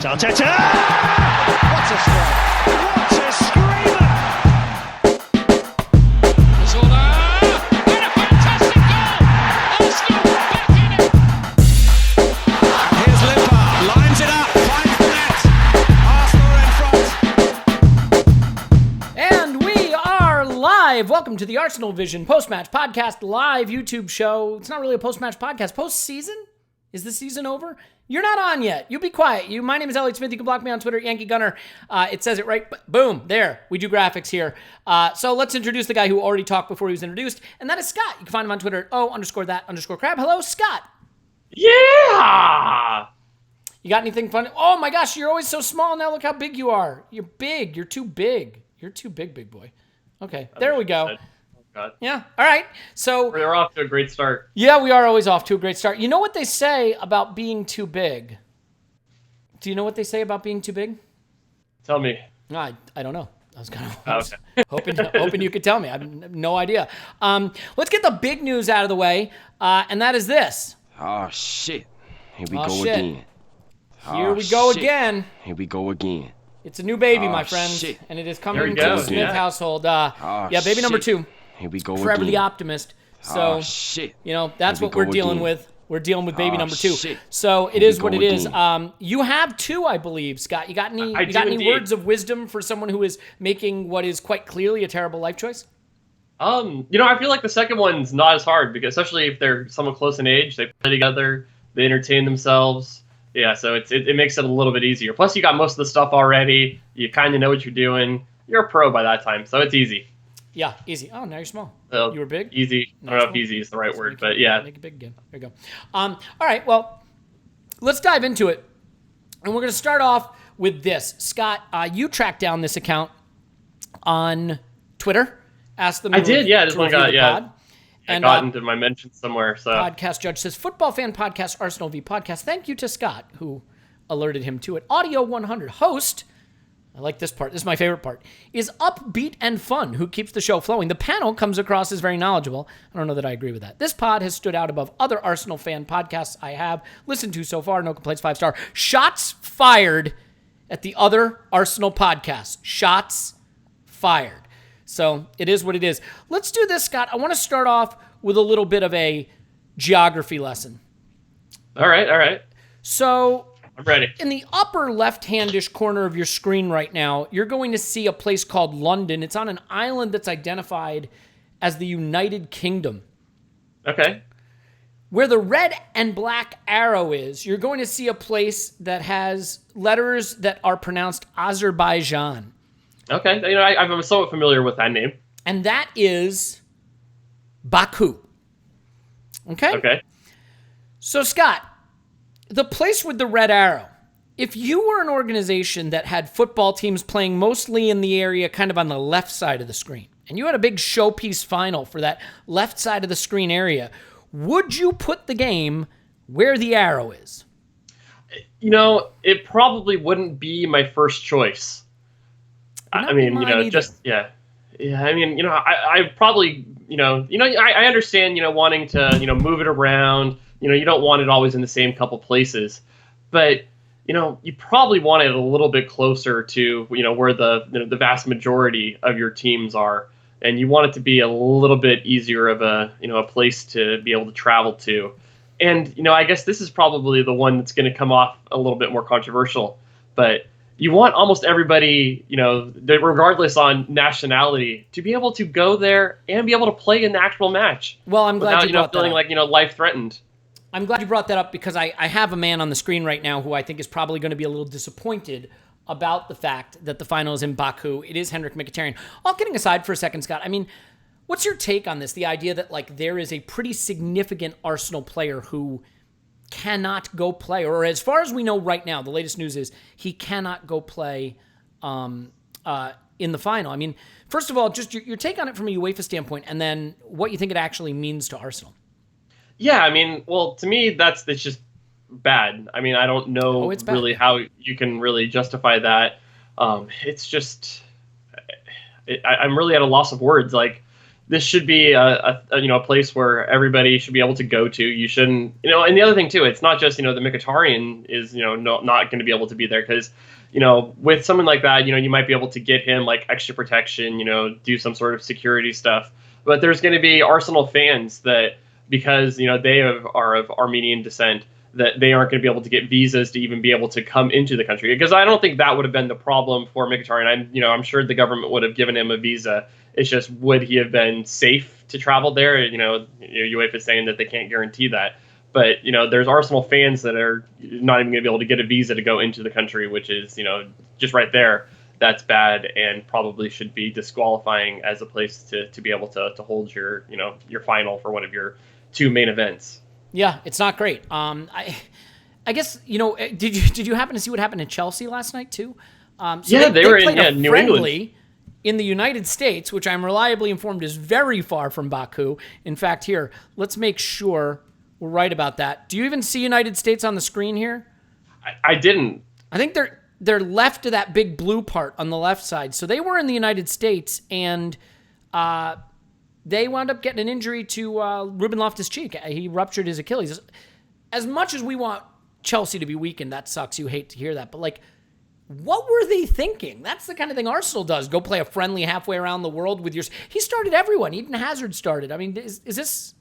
Arteta! What a strike! What a screamer! Zola! And a fantastic goal! Arsenal back in it! Here's Limpar, lines it up, finds the net. Arsenal in front. And we are live. Welcome to the Arsenal Vision Post-Match Podcast live YouTube show. It's not really a post-match podcast. Post-season? Is the season over? You're not on yet. You be quiet. My name is Elliot Smith. You can block me on Twitter, Yankee Gunner. It says it right. Boom. There. We do graphics here. So let's introduce the guy who already talked before he was introduced, and that is Scott. You can find him on Twitter at _that_crab. Hello, Scott. Yeah! You got anything fun? Oh my gosh, you're always so small. Now look how big you are. You're big. You're too big. You're too big, big boy. Okay, there we go. God. Yeah, all right. So We're off to a great start. yeah, we are always off to a great start. You know what they say about being too big? Do you know what they say about being too big? Tell me. No, I don't know. I was kind Oh, of okay. hoping you could tell me. I have no idea. Let's get the big news out of the way, and that is this. Oh, shit. Here we Oh, go shit. again. Here we go shit. again. Here we go again. It's a new baby, Oh, my friends, shit. and it is There coming we to go, the Smith yeah. household. Oh, Yeah, baby number shit. 2, Here we go forever again. the optimist. So, Oh, shit. you know, that's Here we what we're go dealing again. with. We're dealing with baby Oh, number 2. shit. So it Here is we what go it is. again. You have 2, I believe, Scott. You got any? I You got do any indeed. words of wisdom for someone who is making what is quite clearly a terrible life choice? I feel like the second one's not as hard because especially if they're somewhat close in age, they play together, they entertain themselves. Yeah, so it makes it a little bit easier. Plus, you got most of the stuff already. You kind of know what you're doing. You're a pro by that time, so it's easy. Yeah, easy. Oh, now you're small. So, You were big? Easy. I don't know if Nice. easy is the right Let's word, make but it- yeah. Make it big again. There you go. All right, well, let's dive into it. And we're going to start off with this. Scott, you tracked down this account on Twitter. Asked them I to did, yeah. This to one review got, the yeah. pod. I And got into my mentions somewhere, so. Podcast Judge says, Football Fan Podcast, Arsenal v Podcast. Thank you to Scott, who alerted him to it. Audio 100 host, I like this part, this is my favorite part, is upbeat and fun, who keeps the show flowing. The panel comes across as very knowledgeable. I don't know that I agree with that. This pod has stood out above other Arsenal fan podcasts I have listened to so far. No complaints, 5-star. Shots fired at the other Arsenal podcasts. Shots fired. So it is what it is. Let's do this, Scott. I want to start off with a little bit of a geography lesson. All right. So I'm ready. in the upper left-handish corner of your screen right now, you're going to see a place called London. It's on an island that's identified as the United Kingdom. Okay. Where the red and black arrow is, you're going to see a place that has letters that are pronounced Azerbaijan. Okay. I'm somewhat familiar with that name. And that is Baku. Okay? So, Scott, the place with the red arrow, if you were an organization that had football teams playing mostly in the area kind of on the left side of the screen, and you had a big showpiece final for that left side of the screen area, would you put the game where the arrow is? It probably wouldn't be my first choice. Not I mean, mine either. just, yeah. Yeah, I mean, I probably, I understand, wanting to, move it around. You don't want it always in the same couple places. But, you probably want it a little bit closer to, where the vast majority of your teams are. And you want it to be a little bit easier of a place to be able to travel to. And, I guess this is probably the one that's going to come off a little bit more controversial. But you want almost everybody, regardless on nationality, to be able to go there and be able to play in the actual match. Well, I'm glad without, you brought that feeling up. like, life threatened. I'm glad you brought that up because I have a man on the screen right now who I think is probably going to be a little disappointed about the fact that the final is in Baku. It is Henrik Mkhitaryan. All kidding aside for a second, Scott, I mean, what's your take on this? The idea that there is a pretty significant Arsenal player who cannot go play, or as far as we know right now, the latest news is he cannot go play in the final. I mean, first of all, just your take on it from a UEFA standpoint, and then what you think it actually means to Arsenal. Yeah, I mean, well, to me, that's just bad. I mean, I don't know it's bad. really how you can really justify that. It's just, I'm really at a loss of words. this should be a place where everybody should be able to go to. You shouldn't, and the other thing too, it's not just, the Mkhitaryan is, not going to be able to be there because, with someone like that, you might be able to get him like extra protection, do some sort of security stuff. But there's going to be Arsenal fans that, because, they are of Armenian descent, that they aren't going to be able to get visas to even be able to come into the country. Because I don't think that would have been the problem for Mkhitaryan. I'm sure the government would have given him a visa. It's just, would he have been safe to travel there? UEFA is saying that they can't guarantee that. But, there's Arsenal fans that are not even going to be able to get a visa to go into the country, which is, just right there. That's bad and probably should be disqualifying as a place to be able to hold your final for one of your two main events. Yeah, it's not great. I guess, did you happen to see what happened in Chelsea last night too? They were in New England. In the United States, which I'm reliably informed is very far from Baku. In fact, here, let's make sure we're right about that. Do you even see United States on the screen here? I didn't. I think they're left of that big blue part on the left side. So they were in the United States, and they wound up getting an injury to Ruben Loftus-Cheek. He ruptured his Achilles. As much as we want Chelsea to be weakened, that sucks. You hate to hear that. But, what were they thinking? That's the kind of thing Arsenal does. Go play a friendly halfway around the world with yours. He started everyone. Eden Hazard started. I mean, is this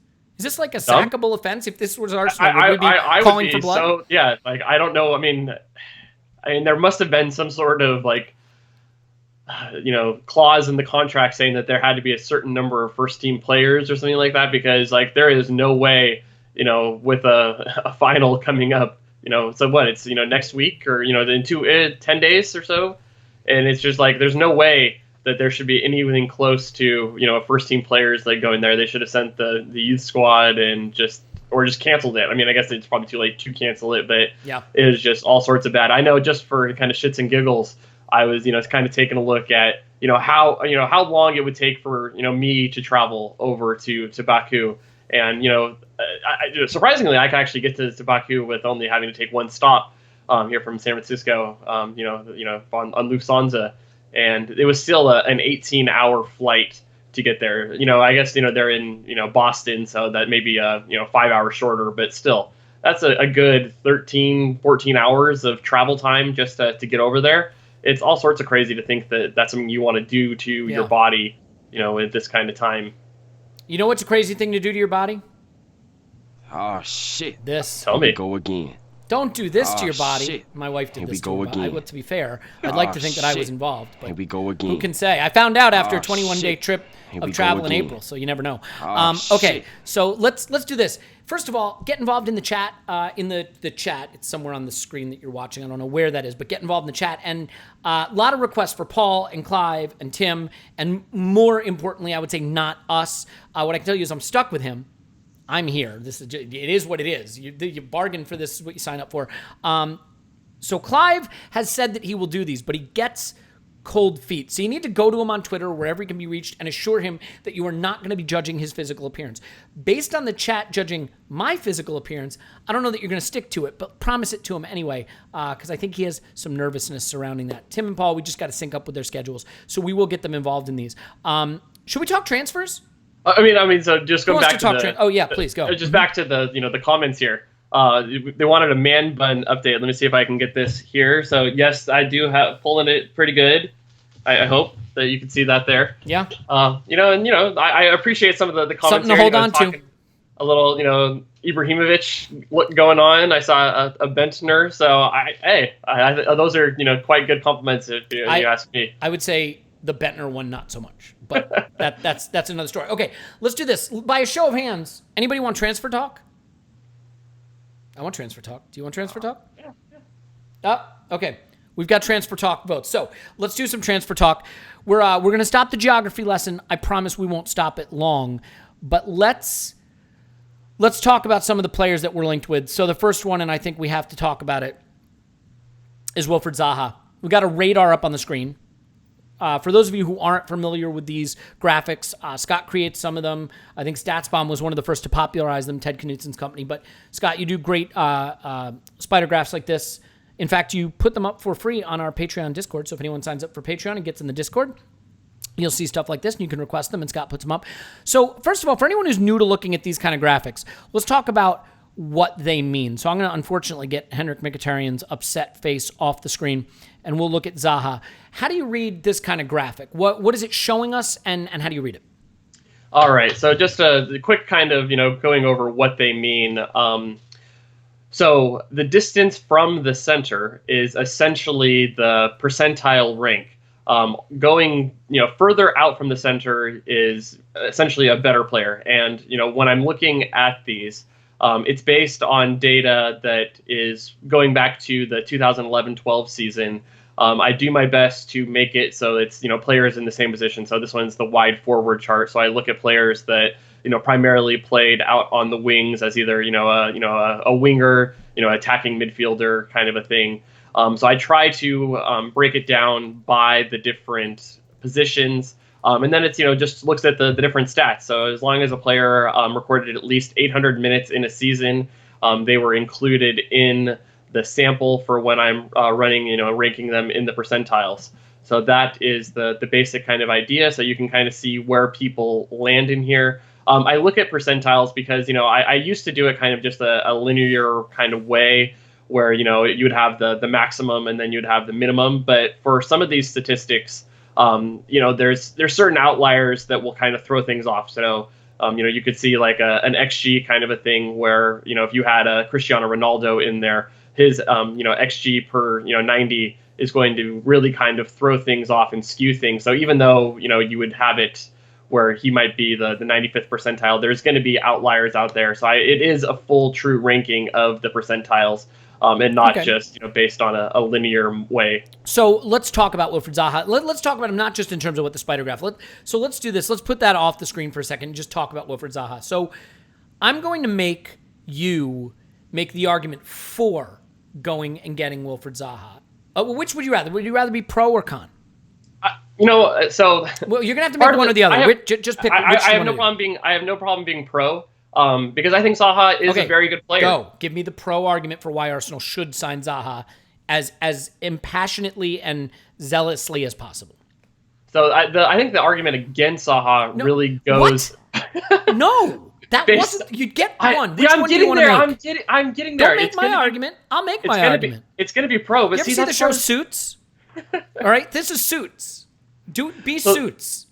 like a sackable offense? If this was Arsenal, would we be calling for blood? So, yeah, I don't know. I mean, there must have been some sort of clause in the contract saying that there had to be a certain number of first team players or something like that, because there is no way, with a final coming up, so what, it's, next week or, in 10 days or so. And it's just there's no way that there should be anything close to, first team players going there. They should have sent the youth squad and just canceled it. I mean, I guess it's probably too late to cancel it, but yeah, it was just all sorts of bad. I know, just for kind of shits and giggles, I was, kind of taking a look at, how long it would take for, me to travel over to Baku. And, surprisingly, I could actually get to Baku with only having to take one stop here from San Francisco, on Lufthansa. And it was still an 18-hour flight to get there. I guess, they're in, Boston, so that may be 5 hours shorter, but still, that's a good 13, 14 hours of travel time just to get over there. It's all sorts of crazy to think that that's something you want to do to your body, at this kind of time. You know what's a crazy thing to do to your body? Oh, shit. This. Tell me. Go again. Don't do this to your body. Shit. My wife did Here this we go to her. again. To be fair, I'd like to think that I was involved. But Here we go again. who can say? I found out after a 21-day shit. trip Here of we go travel in again. April, so you never know. Shit. So let's do this. First of all, get involved in the chat. In the chat, it's somewhere on the screen that you're watching. I don't know where that is, but get involved in the chat. And a lot of requests for Paul and Clive and Tim, and more importantly, I would say not us. What I can tell you is I'm stuck with him. I'm here. It is what it is. You bargain for this, is what you sign up for. So Clive has said that he will do these, but he gets cold feet. So you need to go to him on Twitter, wherever he can be reached, and assure him that you are not going to be judging his physical appearance. Based on the chat judging my physical appearance, I don't know that you're going to stick to it, but promise it to him anyway, because I think he has some nervousness surrounding that. Tim and Paul, we just got to sync up with their schedules, so we will get them involved in these. Should we talk transfers? I mean, so just go back to oh yeah, please go. Just back to the comments here. They wanted a man bun update. Let me see if I can get this here. So yes, I do have pulling it pretty good. I hope that you can see that there. Yeah. I appreciate some of the comments. Something to here, hold on to. A little, Ibrahimovic going on. I saw a Bentner. So those are quite good compliments if you ask me. I would say the Bentner one not so much, but that's another story. Okay, let's do this. By a show of hands, anybody want transfer talk? I want transfer talk. Do you want transfer talk? Yeah. Okay. We've got transfer talk votes. So let's do some transfer talk. We're going to stop the geography lesson. I promise we won't stop it long, but let's talk about some of the players that we're linked with. So the first one, and I think we have to talk about it, is Wilfried Zaha. We've got a radar up on the screen. For those of you who aren't familiar with these graphics, Scott creates some of them. I think StatsBomb was one of the first to popularize them, Ted Knutson's company. But Scott, you do great spider graphs like this. In fact, you put them up for free on our Patreon Discord. So if anyone signs up for Patreon and gets in the Discord, you'll see stuff like this, and you can request them, and Scott puts them up. So first of all, for anyone who's new to looking at these kind of graphics, let's talk about what they mean. So I'm going to unfortunately get Henrik Mkhitaryan's upset face off the screen, and we'll look at Zaha. How do you read this kind of graphic? What is it showing us, and how do you read it? All right, so just a quick kind of, going over what they mean. So the distance from the center is essentially the percentile rank. Going, further out from the center is essentially a better player. And, when I'm looking at these, it's based on data that is going back to the 2011-12 season. I do my best to make it so it's, players in the same position. So this one's the wide forward chart. So I look at players that, primarily played out on the wings as either, a winger, attacking midfielder kind of a thing. So I try to break it down by the different positions. And then it's, just looks at the different stats. So as long as a player recorded at least 800 minutes in a season, they were included in the sample for when I'm running, ranking them in the percentiles. So that is the basic kind of idea. So you can kind of see where people land in here. I look at percentiles because, I used to do it kind of just a linear kind of way where, you'd have the maximum and then you'd have the minimum. But for some of these statistics, there's certain outliers that will kind of throw things off. So, you could see like an XG kind of a thing where, if you had a Cristiano Ronaldo in there, his, XG per, 90 is going to really kind of throw things off and skew things. So even though, you would have it where he might be the 95th percentile, there's going to be outliers out there. So it is a full true ranking of the percentiles. And not just based on a linear way. So let's talk about Wilfried Zaha. Let's talk about him not just in terms of what the spider graph. So let's do this. Let's put that off the screen for a second and just talk about Wilfried Zaha. So I'm going to make you make the argument for going and getting Wilfried Zaha. Which would you rather? Would you rather be pro or con? So well, you're gonna have to make one or the other. Just pick. I have no problem being pro. Because I think Zaha is a very good player. Go. Give me the pro argument for why Arsenal should sign Zaha as impassionately and zealously as possible. So I think the argument against Zaha really goes. What? No, that wasn't. You get one. I'm getting there. I'm getting there. Don't make my argument. I'll make my argument. It's going to be pro. But you ever see the show Suits? All right, this is Suits. Suits.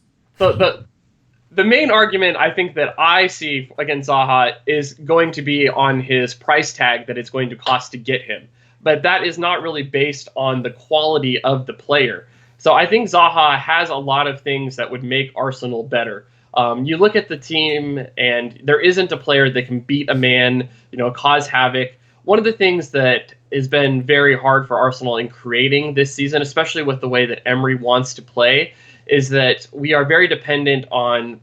The main argument I think that I see against Zaha is going to be on his price tag that it's going to cost to get him. But that is not really based on the quality of the player. So I think Zaha has a lot of things that would make Arsenal better. You look at the team and there isn't a player that can beat a man, cause havoc. One of the things that has been very hard for Arsenal in creating this season, especially with the way that Emery wants to play, is that we are very dependent on,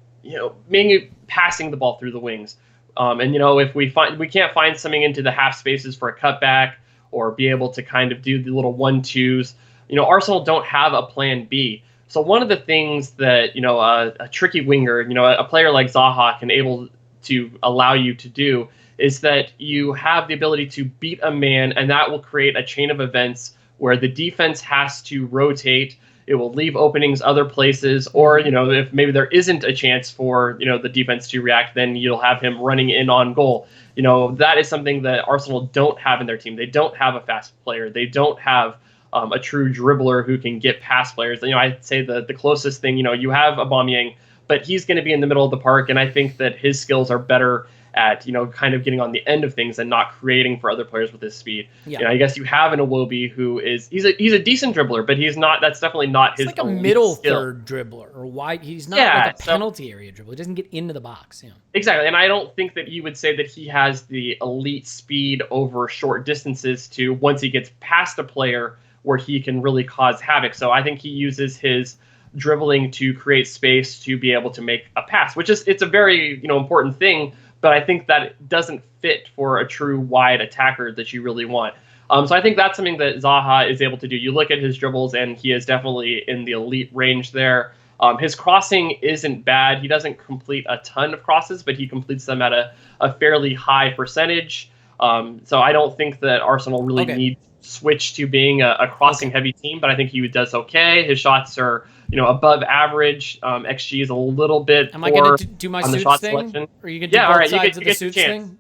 mainly passing the ball through the wings. And if we can't find something into the half spaces for a cutback or be able to kind of do the little 1-2s, Arsenal don't have a plan B. So one of the things that, a tricky winger, a player like Zaha can able to allow you to do is that you have the ability to beat a man, and that will create a chain of events where the defense has to rotate. It will leave openings other places, or, if maybe there isn't a chance for, the defense to react, then you'll have him running in on goal. That is something that Arsenal don't have in their team. They don't have a fast player. They don't have a true dribbler who can get past players. I'd say the closest thing, you have Aubameyang, but he's going to be in the middle of the park, and I think that his skills are better at, kind of getting on the end of things and not creating for other players with his speed. Yeah. I guess you have an Iwobi who he's a decent dribbler, but that's definitely not his. It's like a middle third dribbler or wide. He's not like a penalty area dribbler. He doesn't get into the box. Exactly. And I don't think that you would say that he has the elite speed over short distances to once he gets past a player where he can really cause havoc. So I think he uses his dribbling to create space to be able to make a pass, which it's a very, important thing. But I think that it doesn't fit for a true wide attacker that you really want. So I think that's something that Zaha is able to do. You look at his dribbles, and he is definitely in the elite range there. His crossing isn't bad. He doesn't complete a ton of crosses, but he completes them at a fairly high percentage. So I don't think that Arsenal really needs to switch to being a crossing-heavy team, but I think he does okay. His shots are, above average. XG is a little bit Am I poor going to do my on the suits shot thing? selection. Are you going to do Yeah, both all right, sides of you the get your suits chance. thing?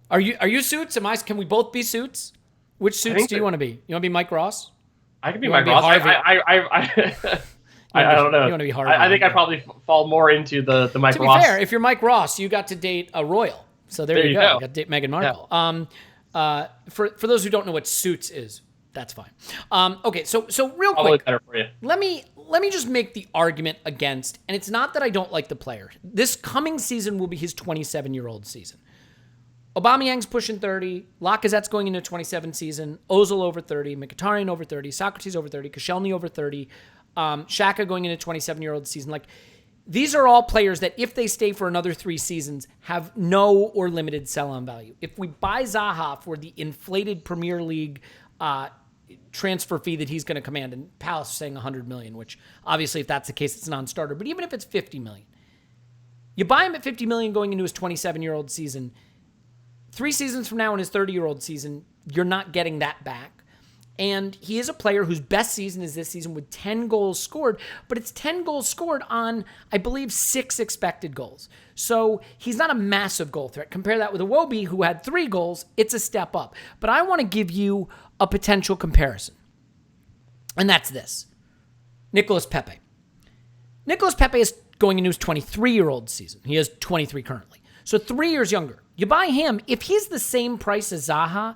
Are you suits? Can we both be suits? Which suits think do you that- want to be? You want to be Mike Ross? I could be You Mike wanna be Ross. Harvey? I don't know. You wanna be Harvey, I think I okay. probably fall more into the Mike To be Ross. fair, if you're Mike Ross, you got to date a royal. So there you go. You got to date Meghan Markle. For those who don't know what Suits is, that's fine. Okay, so real Probably quick, better for you. let me just make the argument against, and it's not that I don't like the player. This coming season will be his 27-year-old season. Aubameyang's pushing 30. Lacazette's going into a 27 season. Ozil over 30. Mkhitaryan over 30. Socrates over 30. Koscielny over 30. Xhaka going into a 27-year-old season. Like, these are all players that, if they stay for another 3 seasons, have no or limited sell-on value. If we buy Zaha for the inflated Premier League transfer fee that he's going to command, and Palace is saying 100 million, which obviously, if that's the case, it's a non-starter. But even if it's 50 million, you buy him at 50 million going into his 27-year-old season. 3 seasons from now in his 30-year-old season, you're not getting that back. And he is a player whose best season is this season with 10 goals scored, but it's 10 goals scored on, I believe, 6 expected goals. So he's not a massive goal threat. Compare that with Iwobi, who had 3 goals. It's a step up. But I want to give you a potential comparison. And that's this. Nicolas Pepe. Nicolas Pepe is going into his 23-year-old season. He is 23 currently. So 3 years younger. You buy him, if he's the same price as Zaha,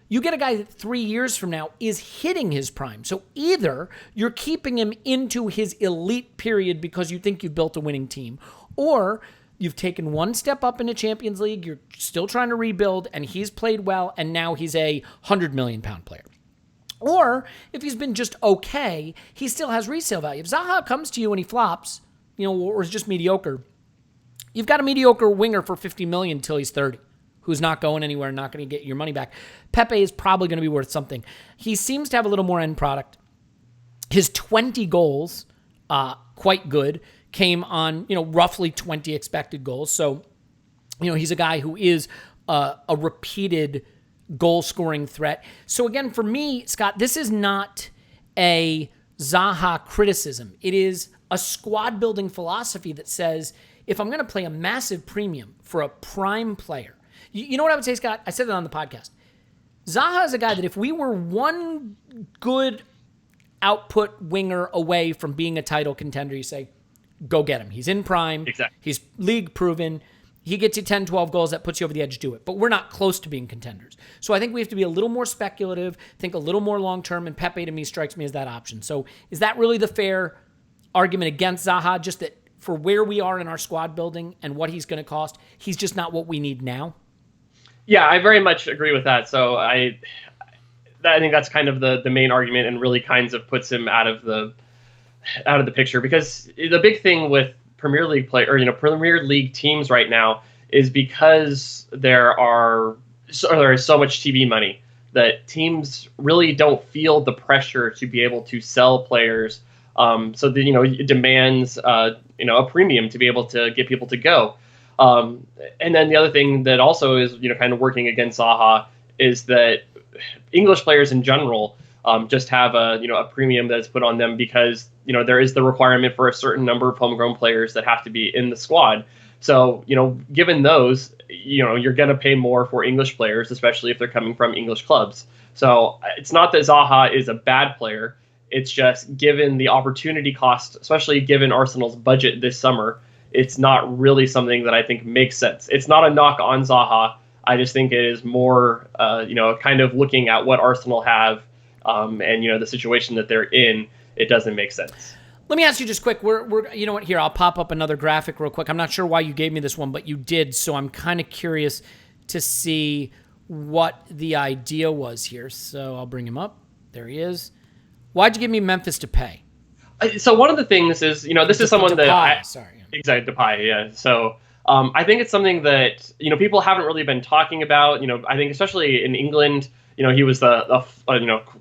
you get a guy that 3 years from now is hitting his prime. So either you're keeping him into his elite period because you think you've built a winning team, or you've taken one step up in the Champions League, you're still trying to rebuild, and he's played well, and now he's a £100 million player. Or if he's been just okay, he still has resale value. If Zaha comes to you and he flops, or is just mediocre, you've got a mediocre winger for 50 million until he's 30, who's not going anywhere and not going to get your money back. Pepe is probably going to be worth something. He seems to have a little more end product. His 20 goals, quite good, came on, roughly 20 expected goals. So, he's a guy who is a repeated goal-scoring threat. So again, for me, Scott, this is not a Zaha criticism. It is a squad-building philosophy that says, if I'm going to play a massive premium for a prime player, you know what I would say, Scott? I said that on the podcast. Zaha is a guy that if we were one good output winger away from being a title contender, you say, go get him. He's in prime. Exactly. He's league proven. He gets you 10, 12 goals. That puts you over the edge to do it. But we're not close to being contenders. So I think we have to be a little more speculative, think a little more long-term, and Pepe to me strikes me as that option. So is that really the fair argument against Zaha? Just that for where we are in our squad building and what he's going to cost, he's just not what we need now? Yeah, I very much agree with that. So I think that's kind of the main argument, and really kinds of puts him out of the picture, because the big thing with Premier League Premier League teams right now is because there is so much TV money that teams really don't feel the pressure to be able to sell players. So that, it demands a premium to be able to get people to go. And then the other thing that also is kind of working against Zaha is that English players in general just have a premium that's put on them, because there is the requirement for a certain number of homegrown players that have to be in the squad. So given those, you're going to pay more for English players, especially if they're coming from English clubs. So it's not that Zaha is a bad player. It's just, given the opportunity cost, especially given Arsenal's budget this summer, it's not really something that I think makes sense. It's not a knock on Zaha. I just think it is more, kind of looking at what Arsenal have, and the situation that they're in. It doesn't make sense. Let me ask you just quick. We're you know what? Here, I'll pop up another graphic real quick. I'm not sure why you gave me this one, but you did, so I'm kind of curious to see what the idea was here. So I'll bring him up. There he is. Why'd you give me Memphis Depay? So one of the things is, this is someone that Sorry. Depay, yeah. So I think it's something that people haven't really been talking about. I think especially in England, he was the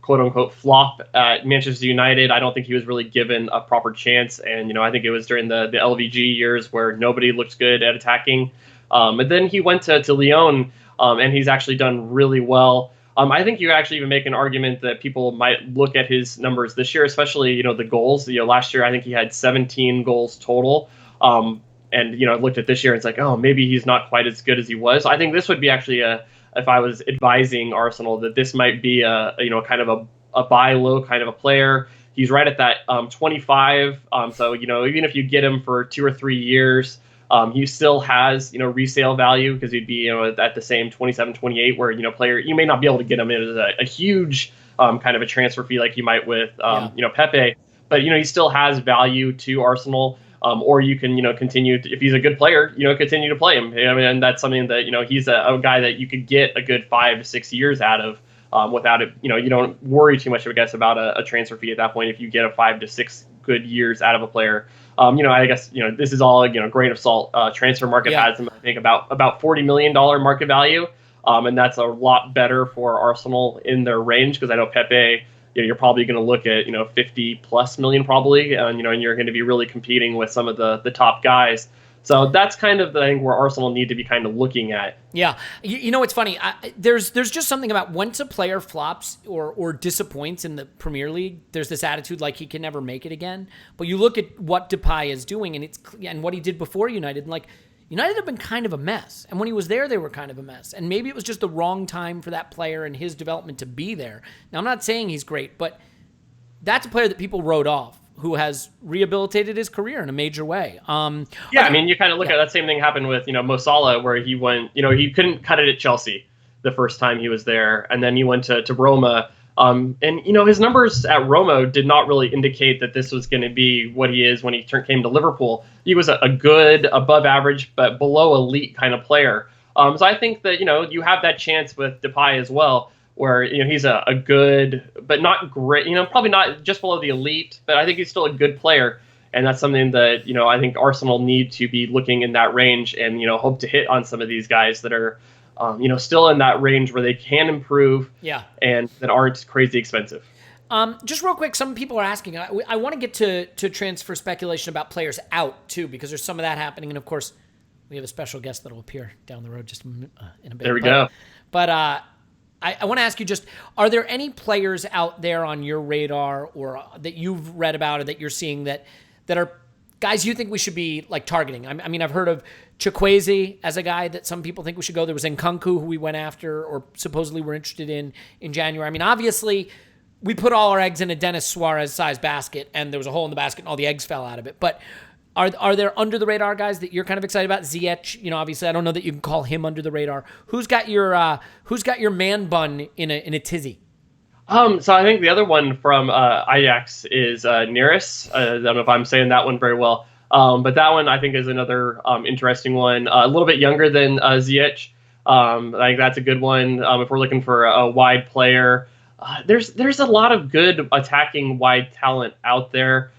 quote unquote flop at Manchester United. I don't think he was really given a proper chance, and I think it was during the LVG years where nobody looked good at attacking. And then he went to Lyon, and he's actually done really well. I think you could actually even make an argument that people might look at his numbers this year, especially, the goals. Last year, I think he had 17 goals total. And, looked at this year and it's like, oh, maybe he's not quite as good as he was. I think this would be actually if I was advising Arsenal, that this might be kind of a buy low kind of a player. He's right at that 25. So, even if you get him for 2 or 3 years, he still has, resale value because he'd be, at the same 27, 28 where, player, you may not be able to get him in as a huge kind of a transfer fee like you might with, Pepe, but, he still has value to Arsenal. Or you can, continue to, if he's a good player, continue to play him. I mean, and that's something that, he's a guy that you could get a good 5 to 6 years out of without it. You don't worry too much, I guess, about a transfer fee at that point if you get a 5 to 6 good years out of a player. I guess, this is all, grain of salt. Transfer market has him, I think, about $40 million market value. And that's a lot better for Arsenal in their range because I know Pepe, you're probably going to look at 50 plus million probably, and you're going to be really competing with some of the top guys. So that's kind of the thing where Arsenal need to be kind of looking at. Yeah, it's funny. There's just something about once a player flops or disappoints in the Premier League, there's this attitude like he can never make it again. But you look at what Depay is doing, and what he did before United, and like United have been kind of a mess. And when he was there, they were kind of a mess. And maybe it was just the wrong time for that player and his development to be there. Now, I'm not saying he's great, but that's a player that people wrote off who has rehabilitated his career in a major way. I mean, you kind of look at that same thing happened with, Mo Salah, where he went, he couldn't cut it at Chelsea the first time he was there. And then he went to Roma. And his numbers at Roma did not really indicate that this was going to be what he is when he came to Liverpool. He was a good, above average, but below elite kind of player. So I think that, you have that chance with Depay as well, where, he's a good, but not great, probably not just below the elite, but I think he's still a good player. And that's something that, I think Arsenal need to be looking in that range and, hope to hit on some of these guys that are, still in that range where they can improve and that aren't crazy expensive. Just real quick, some people are asking, I want to get to transfer speculation about players out too, because there's some of that happening. And of course, we have a special guest that will appear down the road just in a bit. There we go. But I want to ask you just, are there any players out there on your radar or that you've read about or that you're seeing that are guys you think we should be like targeting? I mean, I've heard of Chukwueze as a guy that some people think we should go. There was Nkunku who we went after or supposedly were interested in January. I mean, obviously, we put all our eggs in a Dennis Suarez-sized basket, and there was a hole in the basket, and all the eggs fell out of it. But are there under-the-radar guys that you're kind of excited about? Ziyech, obviously, I don't know that you can call him under the radar. Who's got your man bun in a tizzy? So I think the other one from Ajax is Neres. I don't know if I'm saying that one very well. But that one I think is another interesting one. A little bit younger than Ziyech. I think that's a good one. If we're looking for a wide player, there's a lot of good attacking wide talent out there.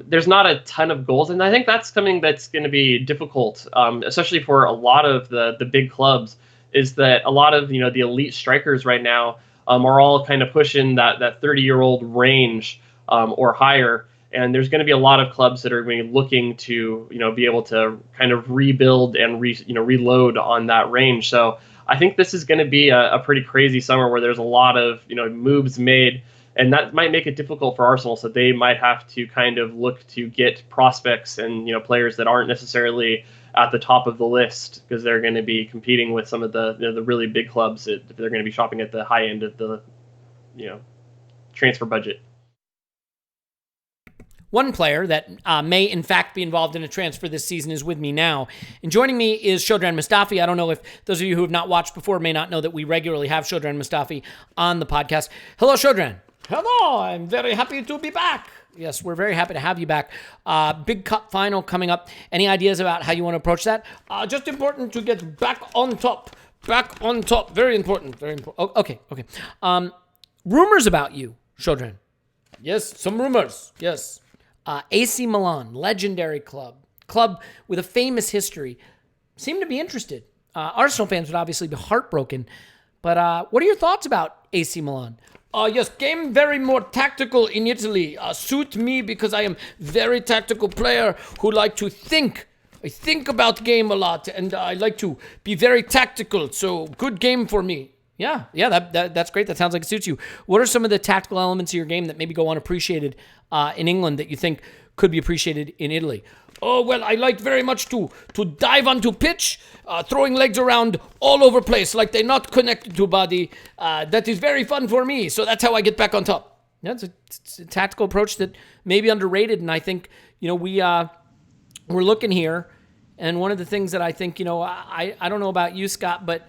There's not a ton of goals, and I think that's something that's going to be difficult, especially for a lot of the big clubs, is that a lot of the elite strikers right now are all kind of pushing that 30-year-old range or higher. And there's going to be a lot of clubs that are going to be looking to, be able to kind of rebuild and reload on that range. So I think this is going to be a pretty crazy summer where there's a lot of, moves made, and that might make it difficult for Arsenal. So they might have to kind of look to get prospects and, players that aren't necessarily at the top of the list because they're going to be competing with some of the really big clubs that they're going to be shopping at the high end of the, transfer budget. One player that may, in fact, be involved in a transfer this season is with me now. And joining me is Shkodran Mustafi. I don't know if those of you who have not watched before may not know that we regularly have Shkodran Mustafi on the podcast. Hello, Shkodran. Hello. I'm very happy to be back. Yes, we're very happy to have you back. Big Cup final coming up. Any ideas about how you want to approach that? Just important to get back on top. Back on top. Very important. Very important. Oh, okay. Rumors about you, Shkodran. Yes, some rumors. Yes. AC Milan, legendary club with a famous history, seem to be interested. Arsenal fans would obviously be heartbroken, but what are your thoughts about AC Milan? Yes, game very more tactical in Italy. Suit me because I am very tactical player who like to think. I think about game a lot, and I like to be very tactical, so good game for me. Yeah, that's great. That sounds like it suits you. What are some of the tactical elements of your game that maybe go unappreciated in England that you think could be appreciated in Italy? Oh, well, I like very much to dive onto pitch, throwing legs around all over place like they're not connected to body. That is very fun for me, so that's how I get back on top. Yeah, it's a tactical approach that may be underrated, and I think, we're looking here, and one of the things that I think, I don't know about you, Scott, but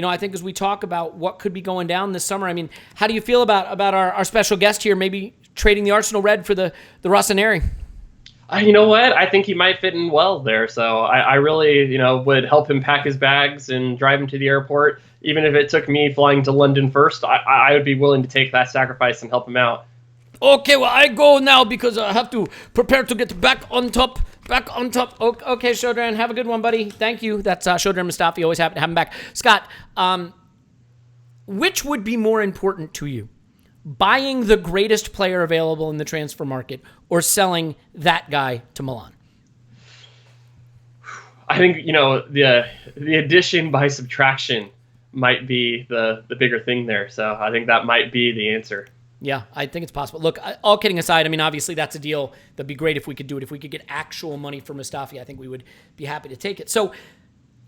I think as we talk about what could be going down this summer, I mean, how do you feel about our special guest here, maybe trading the Arsenal red for the Rossoneri? You know what? I think he might fit in well there. So I really, would help him pack his bags and drive him to the airport. Even if it took me flying to London first, I would be willing to take that sacrifice and help him out. Okay, well, I go now because I have to prepare to get back on top. Okay, Shodran, have a good one, buddy. Thank you. That's Shodran Mustafi. Always happy to have him back. Scott, which would be more important to you? Buying the greatest player available in the transfer market or selling that guy to Milan? I think, the addition by subtraction might be the bigger thing there. So I think that might be the answer. Yeah, I think it's possible. Look, all kidding aside, I mean, obviously that's a deal that'd be great if we could do it. If we could get actual money for Mustafi, I think we would be happy to take it. So,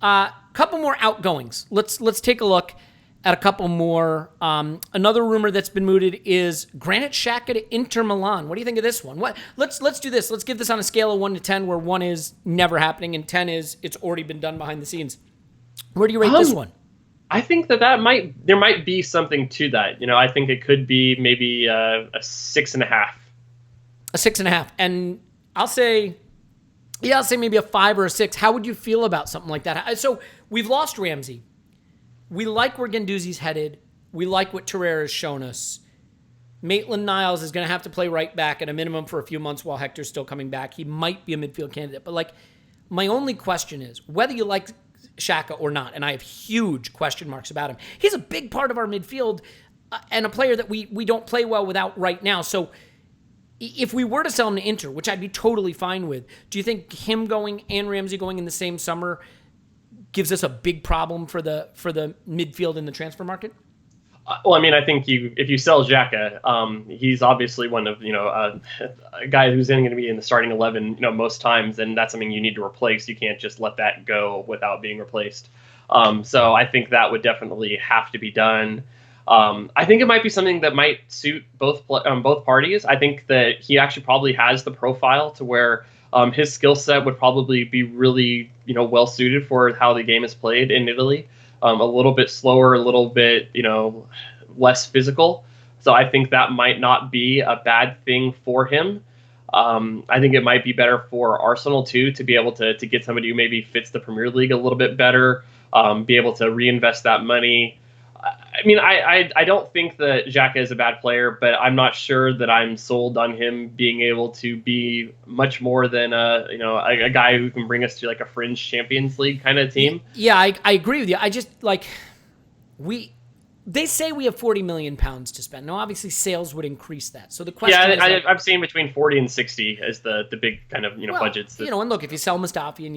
couple more outgoings. Let's take a look at a couple more. Another rumor that's been mooted is Granit Xhaka to Inter Milan. What do you think of this one? Let's do this. Let's give this on a scale of 1 to 10, where 1 is never happening and 10 is it's already been done behind the scenes. Where do you rate this one? I think there might be something to that. I think it could be maybe a 6.5. A 6.5, and I'll say maybe a 5 or a 6. How would you feel about something like that? So we've lost Ramsey. We like where Guendouzi's headed. We like what Torreira's shown us. Maitland-Niles is going to have to play right back at a minimum for a few months while Hector's still coming back. He might be a midfield candidate. But, my only question is whether you like Xhaka or not, and I have huge question marks about him. He's a big part of our midfield and a player that we don't play well without right now. So if we were to sell him to Inter, which I'd be totally fine with, do you think him going and Ramsey going in the same summer gives us a big problem for the midfield in the transfer market? Well, I mean, I think if you sell Xhaka, he's obviously one of a guy who's going to be in the starting 11, most times, and that's something you need to replace. You can't just let that go without being replaced. So I think that would definitely have to be done. I think it might be something that might suit both parties. I think that he actually probably has the profile to where his skill set would probably be really well suited for how the game is played in Italy. A little bit slower, a little bit, less physical. So I think that might not be a bad thing for him. I think it might be better for Arsenal, too, to be able to get somebody who maybe fits the Premier League a little bit better, be able to reinvest that money. I mean, I don't think that Xhaka is a bad player, but I'm not sure that I'm sold on him being able to be much more than a guy who can bring us to a fringe Champions League kind of team. Yeah, I agree with you. I just they say we have £40 million to spend. Now, obviously, sales would increase that. So the question is, I've seen between 40 and 60 as the big kind of budgets. And look, if you sell Mustafi and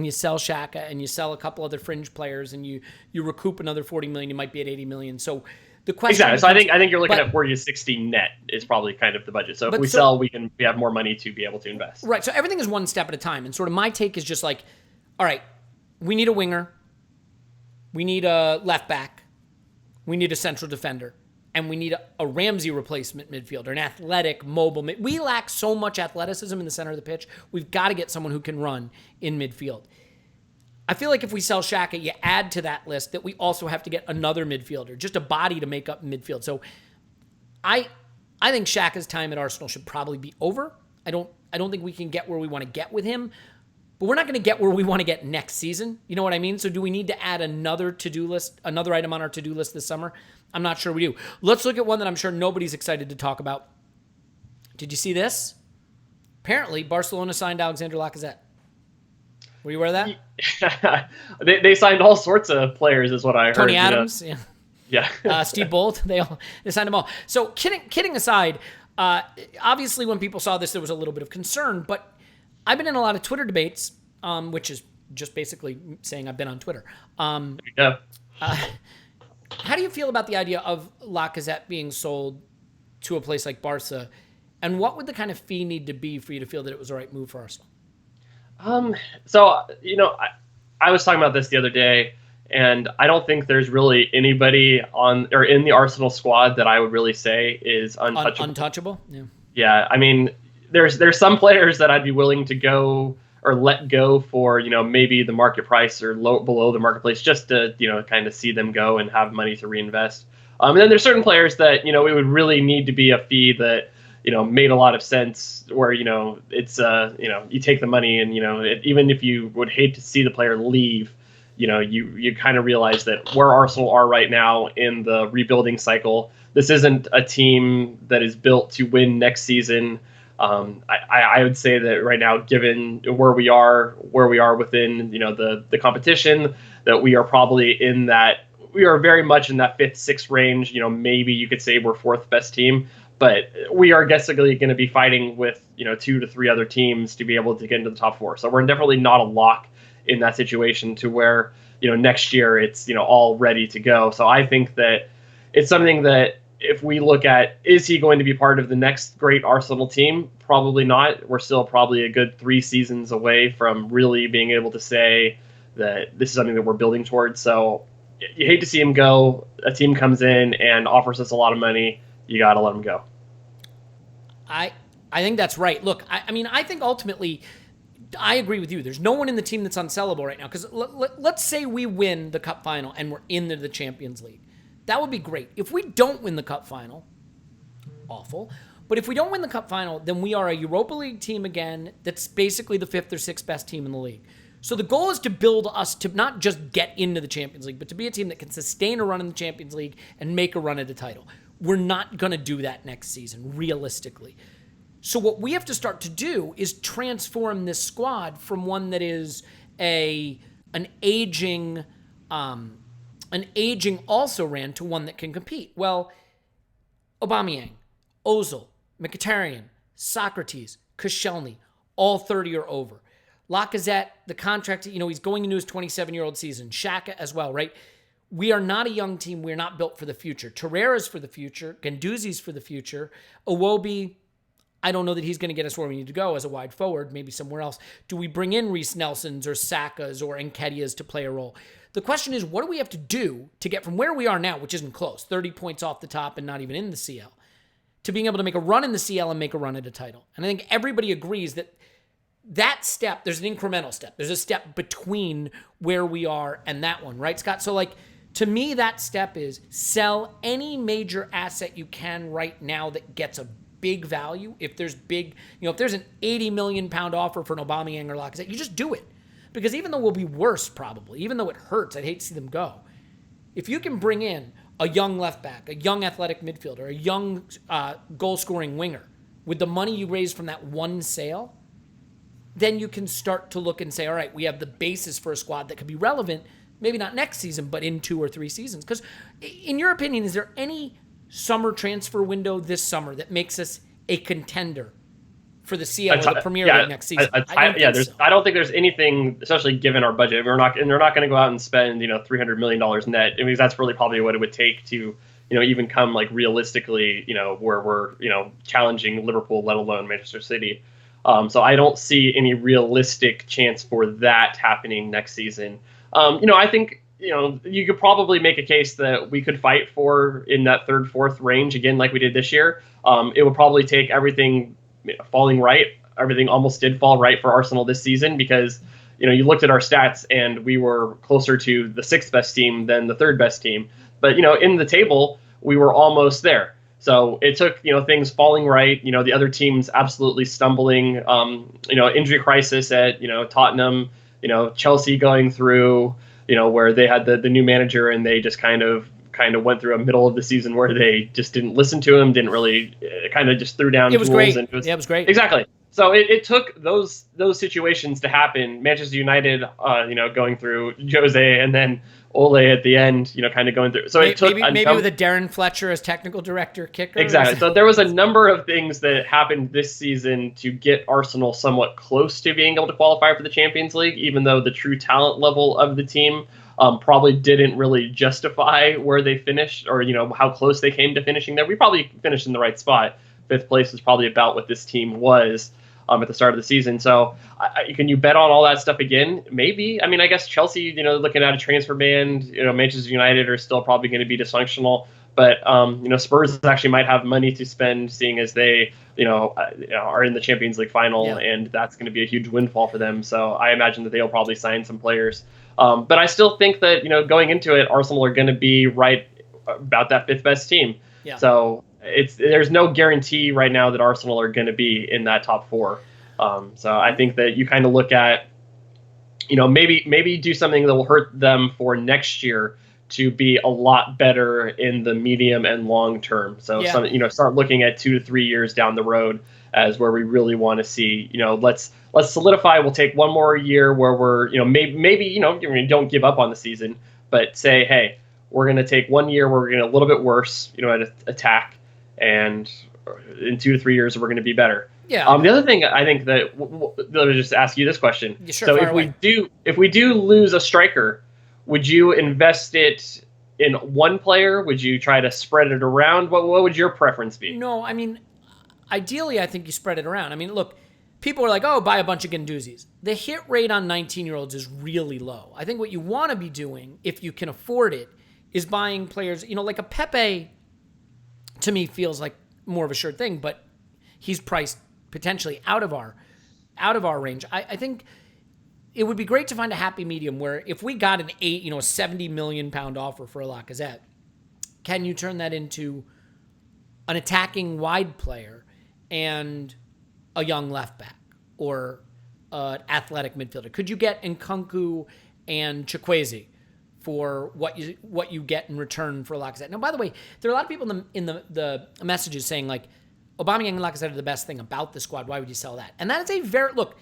you sell Xhaka and you sell a couple other fringe players and you recoup another 40 million, you might be at 80 million. So the question exactly. So I think you're looking at 40 to 60 net is probably kind of the budget. So if we sell, we have more money to be able to invest. Right. So everything is one step at a time. And sort of my take is just all right, we need a winger, we need a left back. We need a central defender, and we need a Ramsey replacement midfielder, an athletic, mobile. We lack so much athleticism in the center of the pitch. We've got to get someone who can run in midfield. I feel like if we sell Xhaka, you add to that list that we also have to get another midfielder, just a body to make up midfield. So I think Xhaka's time at Arsenal should probably be over. I don't think we can get where we want to get with him. But we're not going to get where we want to get next season. You know what I mean? So do we need to add another to-do list, another item on our to-do list this summer? I'm not sure we do. Let's look at one that I'm sure nobody's excited to talk about. Did you see this? Apparently, Barcelona signed Alexander Lacazette. Were you aware of that? they signed all sorts of players is what I heard. Tony Adams, yeah. Steve Bolt, they signed them all. So kidding aside, obviously when people saw this, there was a little bit of concern, but I've been in a lot of Twitter debates, which is just basically saying I've been on Twitter. How do you feel about the idea of Lacazette being sold to a place like Barca? And what would the kind of fee need to be for you to feel that it was the right move for Arsenal? So, I was talking about this the other day, and I don't think there's really anybody on or in the Arsenal squad that I would really say is untouchable. Untouchable? Yeah. Yeah, I mean, there's some players that I'd be willing to go or let go for, maybe the market price or below the marketplace just to, kind of see them go and have money to reinvest. And then there's certain players that, it would really need to be a fee that, made a lot of sense where, it's, you take the money and, even if you would hate to see the player leave, you kind of realize that where Arsenal are right now in the rebuilding cycle, this isn't a team that is built to win next season. I would say that right now, given where we are within, the competition, that we are probably we are very much in that 5th, 6th range. Maybe you could say we're 4th best team, but we are basically going to be fighting with, 2 to 3 other teams to be able to get into the top 4. So we're definitely not a lock in that situation to where, next year it's, all ready to go. So I think that it's something that if we look at, is he going to be part of the next great Arsenal team? Probably not. We're still probably a good 3 seasons away from really being able to say that this is something that we're building towards. So you hate to see him go. A team comes in and offers us a lot of money. You got to let him go. I think that's right. Look, I mean, I think ultimately, I agree with you. There's no one in the team that's unsellable right now. Because let's say we win the Cup final and we're into the Champions League. That would be great. If we don't win the Cup final, awful. But if we don't win the Cup final, then we are a Europa League team again that's basically the 5th or 6th best team in the league. So the goal is to build us to not just get into the Champions League, but to be a team that can sustain a run in the Champions League and make a run at a title. We're not going to do that next season, realistically. So what we have to start to do is transform this squad from one that is an aging also ran to one that can compete. Well, Aubameyang, Ozil, Mkhitaryan, Socrates, Koscielny, all 30 or over. Lacazette, the contract, he's going into his 27-year-old season. Xhaka as well, right? We are not a young team. We're not built for the future. Torreira's for the future. Guendouzi's for the future. Iwobi, I don't know that he's going to get us where we need to go as a wide forward, maybe somewhere else. Do we bring in Reece Nelsons or Saka's or Nketiah's to play a role? The question is, what do we have to do to get from where we are now, which isn't close, 30 points off the top and not even in the CL, to being able to make a run in the CL and make a run at a title? And I think everybody agrees that step, there's an incremental step. There's a step between where we are and that one, right, Scott? So, to me, that step is sell any major asset you can right now that gets a big value. If there's if there's an 80 million pound offer for an Aubameyang or Lacazette, you just do it. Because even though we'll be worse probably, even though it hurts, I'd hate to see them go. If you can bring in a young left back, a young athletic midfielder, a young goal-scoring winger with the money you raise from that one sale, then you can start to look and say, all right, we have the basis for a squad that could be relevant, maybe not next season, but in 2 or 3 seasons. Because in your opinion, is there any summer transfer window this summer that makes us a contender for the CL or the Premier League next season? I don't think there's anything, especially given our budget. They're not going to go out and spend $300 million net. I mean, that's really probably what it would take to even come realistically where we're challenging Liverpool, let alone Manchester City. So I don't see any realistic chance for that happening next season. I think you could probably make a case that we could fight for in that 3rd, 4th range again, like we did this year. It would probably take everything falling right. Everything almost did fall right for Arsenal this season because, you looked at our stats and we were closer to the 6th best team than the 3rd best team. But, in the table, we were almost there. So it took, things falling right, the other teams absolutely stumbling, injury crisis at, Tottenham, Chelsea going through, where they had the new manager and they just kind of went through a middle of the season where they just didn't listen to him, didn't really kind of just threw down tools. Great. And it was great. Exactly. So it took those situations to happen. Manchester United, going through Jose and then Ole at the end, kind of going through. So it took maybe with a Darren Fletcher as technical director kicker. Exactly. So there was a number of things that happened this season to get Arsenal somewhat close to being able to qualify for the Champions League, even though the true talent level of the team probably didn't really justify where they finished, or how close they came to finishing there. We probably finished in the right spot. 5th place is probably about what this team was at the start of the season. So can you bet on all that stuff again? Maybe. I mean, I guess Chelsea, looking at a transfer ban, Manchester United are still probably going to be dysfunctional. But, Spurs actually might have money to spend, seeing as they, are in the Champions League final, and that's going to be a huge windfall for them. So I imagine that they'll probably sign some players. But I still think that, going into it, Arsenal are going to be right about that 5th best team. Yeah. So there's no guarantee right now that Arsenal are going to be in that top 4. So I think that you kind of look at, maybe do something that will hurt them for next year to be a lot better in the medium and long term. So start looking at 2 to 3 years down the road as where we really want to see, let's solidify. We'll take one more year where we're, maybe don't give up on the season, but say, hey, we're going to take 1 year where we're going to a little bit worse, at attack, and in 2 to 3 years we're going to be better. Yeah. The other thing I think that let me just ask you this question. Yeah, sure, so if we do lose a striker, would you invest it in one player? Would you try to spread it around? What would your preference be? No, I mean, ideally, I think you spread it around. I mean, look, people are like, oh, buy a bunch of Guendouzi's. The hit rate on 19-year-olds is really low. I think what you want to be doing, if you can afford it, is buying players, like a Pepe, to me, feels like more of a sure thing, but he's priced potentially out of our range. I think it would be great to find a happy medium where if we got an a 70 million pound offer for a Lacazette, can you turn that into an attacking wide player and a young left back or an athletic midfielder? Could you get Nkunku and Chukwueze for what you get in return for Lacazette? Now, by the way, there are a lot of people in the messages saying like, Aubameyang and Lacazette are the best thing about the squad. Why would you sell that? And that is look,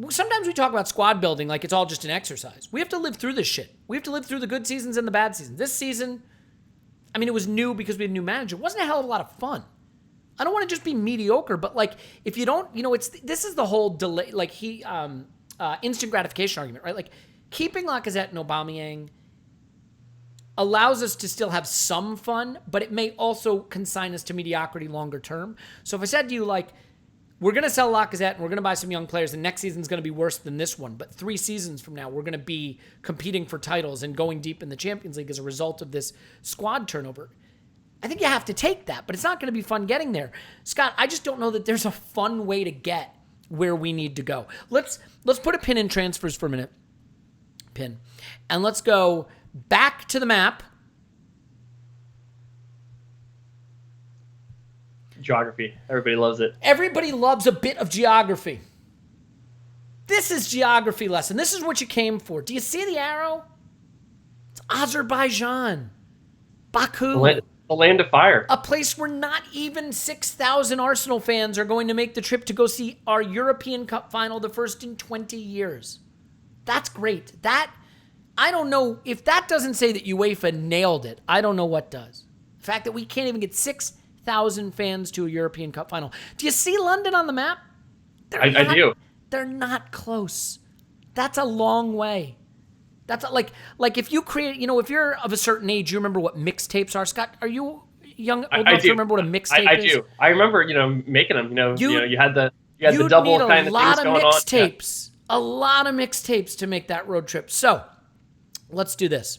sometimes we talk about squad building like it's all just an exercise. We have to live through this shit. We have to live through the good seasons and the bad seasons. This season, I mean, it was new because we had a new manager. It wasn't a hell of a lot of fun. I don't want to just be mediocre, but like if you don't, this is the whole delay, like instant gratification argument, right? Like keeping Lacazette and Aubameyang allows us to still have some fun, but it may also consign us to mediocrity longer term. So if I said to you, like, we're going to sell Lacazette and we're going to buy some young players, and next season's going to be worse than this one, but 3 seasons from now, we're going to be competing for titles and going deep in the Champions League as a result of this squad turnover. I think you have to take that, but it's not going to be fun getting there. Scott, I just don't know that there's a fun way to get where we need to go. Let's put a pin in transfers for a minute. And let's go back to the map. Geography. Everybody loves it. Everybody loves a bit of geography. This is geography lesson. This is what you came for. Do you see the arrow? It's Azerbaijan. Baku. The land of fire. A place where not even 6,000 Arsenal fans are going to make the trip to go see our European Cup final, the first in 20 years. That's great. I don't know, if that doesn't say that UEFA nailed it, I don't know what does. The fact that we can't even get 6,000 fans to a European Cup final. Do you see London on the map? I do. They're not close. That's a long way. That's like if you create, if you're of a certain age, you remember what mixtapes are. Scott, are you young old enough to remember what a mixtape is? I do. I remember, making them. You had the double kind of things going on. A lot of mixtapes to make that road trip. So let's do this.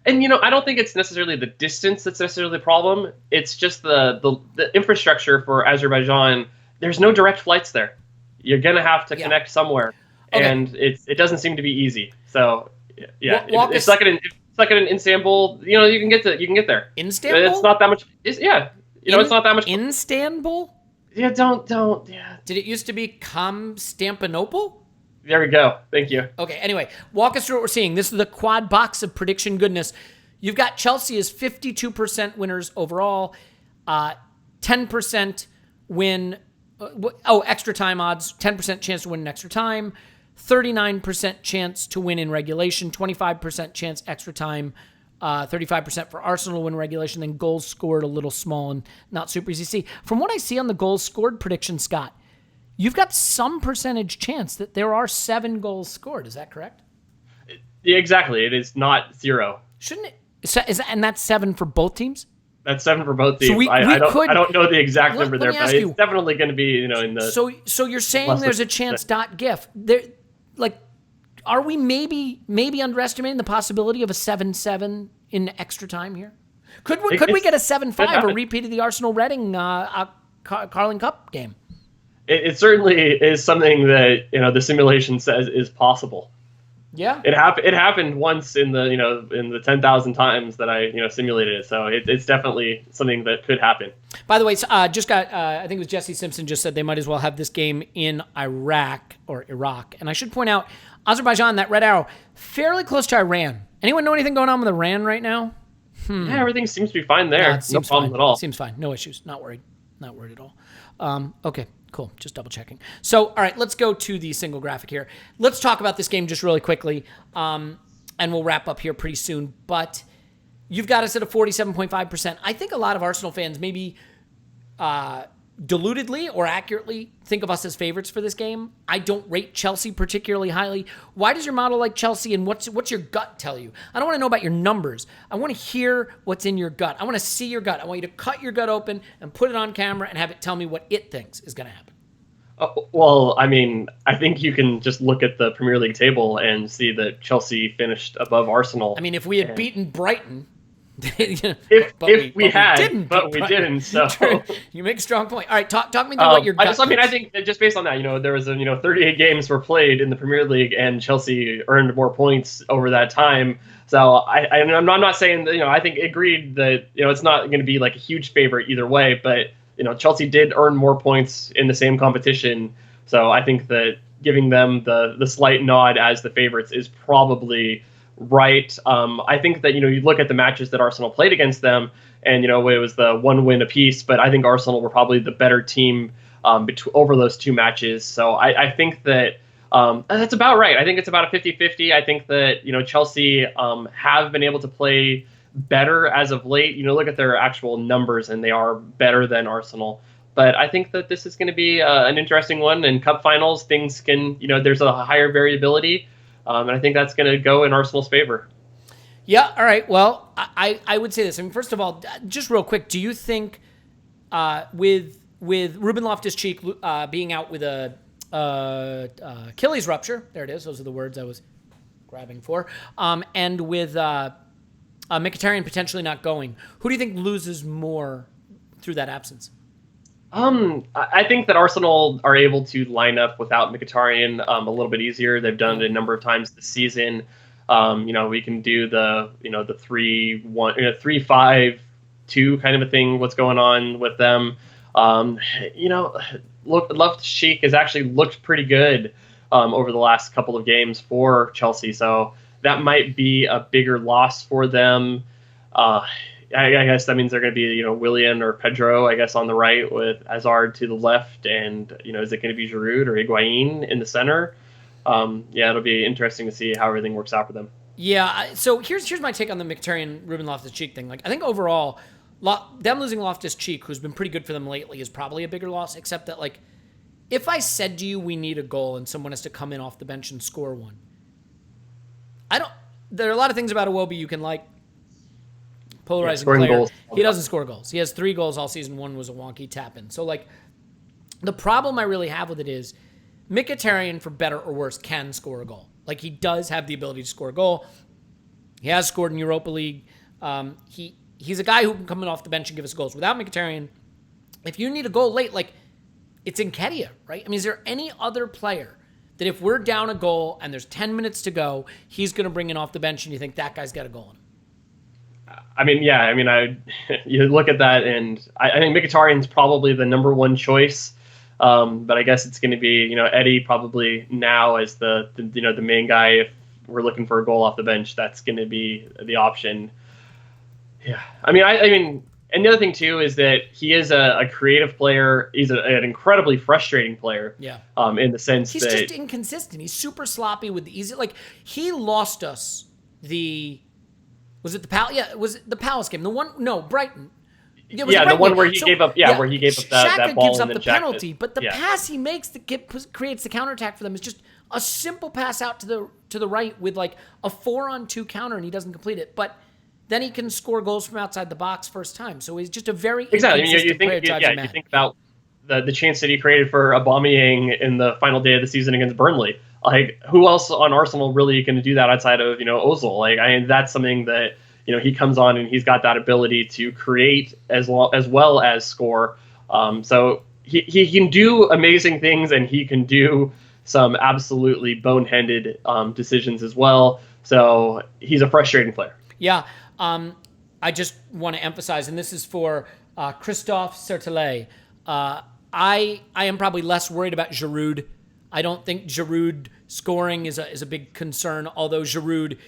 And I don't think it's necessarily the distance that's necessarily the problem. It's just the infrastructure for Azerbaijan. There's no direct flights there. You're gonna have to connect somewhere, and it doesn't seem to be easy. So it's like in Istanbul. You can get there. Istanbul. It's not that much. It's not that much. Istanbul. Yeah, don't. Yeah. Did it used to be Constantinople? There we go. Thank you. Okay, anyway, walk us through what we're seeing. This is the quad box of prediction goodness. You've got Chelsea as 52% winners overall, 10% win, extra time odds, 10% chance to win in extra time, 39% chance to win in regulation, 25% chance extra time, 35% for Arsenal to win regulation, then goals scored a little small and not super easy to see. From what I see on the goals scored prediction, Scott, you've got some percentage chance that there are 7 goals scored. Is that correct? Yeah, exactly. It is not 0. Shouldn't it? And that's 7 for both teams? That's 7 for both teams. So I don't know the exact number there, but it's definitely going to be, in the. So you're saying there's a chance .gif there, like, are we maybe underestimating the possibility of a 7-7 in extra time here? Could we get a 7-5, a repeat of the Arsenal Reading Carling Cup game? It certainly is something that the simulation says is possible. Yeah, it happened once in the 10,000 times that I simulated it. So it's definitely something that could happen. By the way, just got I think it was Jesse Simpson just said they might as well have this game in Iraq, and I should point out Azerbaijan, that red arrow, fairly close to Iran. Anyone know anything going on with Iran right now? Yeah, everything seems to be fine there. No problems at all. Seems fine. No issues. Not worried at all. Okay. Cool. Just double checking. So, all right, let's go to the single graphic here. Let's talk about this game just really quickly, and we'll wrap up here pretty soon. But you've got us at a 47.5%. I think a lot of Arsenal fans maybe deludedly or accurately think of us as favorites for this game. I don't rate Chelsea particularly highly. Why does your model like Chelsea, and what's your gut tell you? I don't want to know about your numbers. I want to hear what's in your gut. I want to see your gut. I want you to cut your gut open and put it on camera and have it tell me what it thinks is going to happen. Well, I mean, I think you can just look at the Premier League table and see that Chelsea finished above Arsenal. I mean, if we had beaten Brighton, if we didn't. So you make a strong point. All right, talk me through what your gut I think just based on that, there was 38 games were played in the Premier League, and Chelsea earned more points over that time. So I'm not saying that, I think agreed that it's not going to be like a huge favorite either way, but Chelsea did earn more points in the same competition. So I think that giving them the slight nod as the favorites is probably right. I think that, you look at the matches that Arsenal played against them, and, it was the 1 win apiece, but I think Arsenal were probably the better team over those 2 matches. So I think that that's about right. I think it's about a 50-50. I think that, Chelsea have been able to play better as of late. Look at their actual numbers, and they are better than Arsenal. But I think that this is going to be an interesting one. In cup finals, things can, there's a higher variability. And I think that's going to go in Arsenal's favor. Yeah. All right. Well, I would say this. I mean, first of all, just real quick, do you think with Ruben Loftus-Cheek being out with a Achilles rupture, there it is, those are the words I was grabbing for, and with Mkhitaryan potentially not going, who do you think loses more through that absence? I think that Arsenal are able to line up without Mkhitaryan a little bit easier. They've done it a number of times this season. We can do the 3-1, 3-5-2 kind of a thing. What's going on with them? Look, Loftus-Cheek has actually looked pretty good over the last couple of games for Chelsea. So that might be a bigger loss for them. I guess that means they're going to be, Willian or Pedro, I guess, on the right with Hazard to the left. And, is it going to be Giroud or Higuain in the center? It'll be interesting to see how everything works out for them. Yeah. So here's my take on the Mkhitaryan Ruben Loftus-Cheek thing. Like, I think overall, them losing Loftus-Cheek, who's been pretty good for them lately, is probably a bigger loss, except that, like, if I said to you we need a goal and someone has to come in off the bench and score one, there are a lot of things about Iwobi you can like. Polarizing player. Goals. He doesn't score goals. He has 3 goals all season. 1 was a wonky tap-in. So, like, the problem I really have with it is Mkhitaryan, for better or worse, can score a goal. Like, he does have the ability to score a goal. He has scored in Europa League. He's a guy who can come in off the bench and give us goals. Without Mkhitaryan, if you need a goal late, like, it's Nketiah, right? I mean, is there any other player that if we're down a goal and there's 10 minutes to go, he's going to bring in off the bench and you think that guy's got a goal in him? I mean, yeah. I mean, you look at that, and I think Mkhitaryan's probably the number 1 choice. But I guess it's going to be, Eddie probably now as the main guy. If we're looking for a goal off the bench, that's going to be the option. Yeah. I mean, and the other thing too is that he is a creative player. He's an incredibly frustrating player. Yeah. In the sense he's just inconsistent. He's super sloppy with the easy. Like, he lost us the. Was it the Palace? Yeah, was it the Palace game? The one? No, Brighton. The one where he gave up. Yeah, where he gave up that ball. Xhaka gives up and the then penalty, but the pass he makes that creates the counterattack for them is just a simple pass out to the right with like a 4-on-2 counter and he doesn't complete it. But then he can score goals from outside the box first time. So he's just a very inconsistent player. You think about the chance that he created for Aubameyang in the final day of the season against Burnley. Like, who else on Arsenal really going to do that outside of, Ozil? Like, that's something that, he comes on and he's got that ability to create as well as score. So he can do amazing things, and he can do some absolutely boneheaded decisions as well. So he's a frustrating player. Yeah. I just want to emphasize, and this is for Christophe Sertelet. I am probably less worried about Giroud. I don't think Giroud scoring is a big concern, although Giroud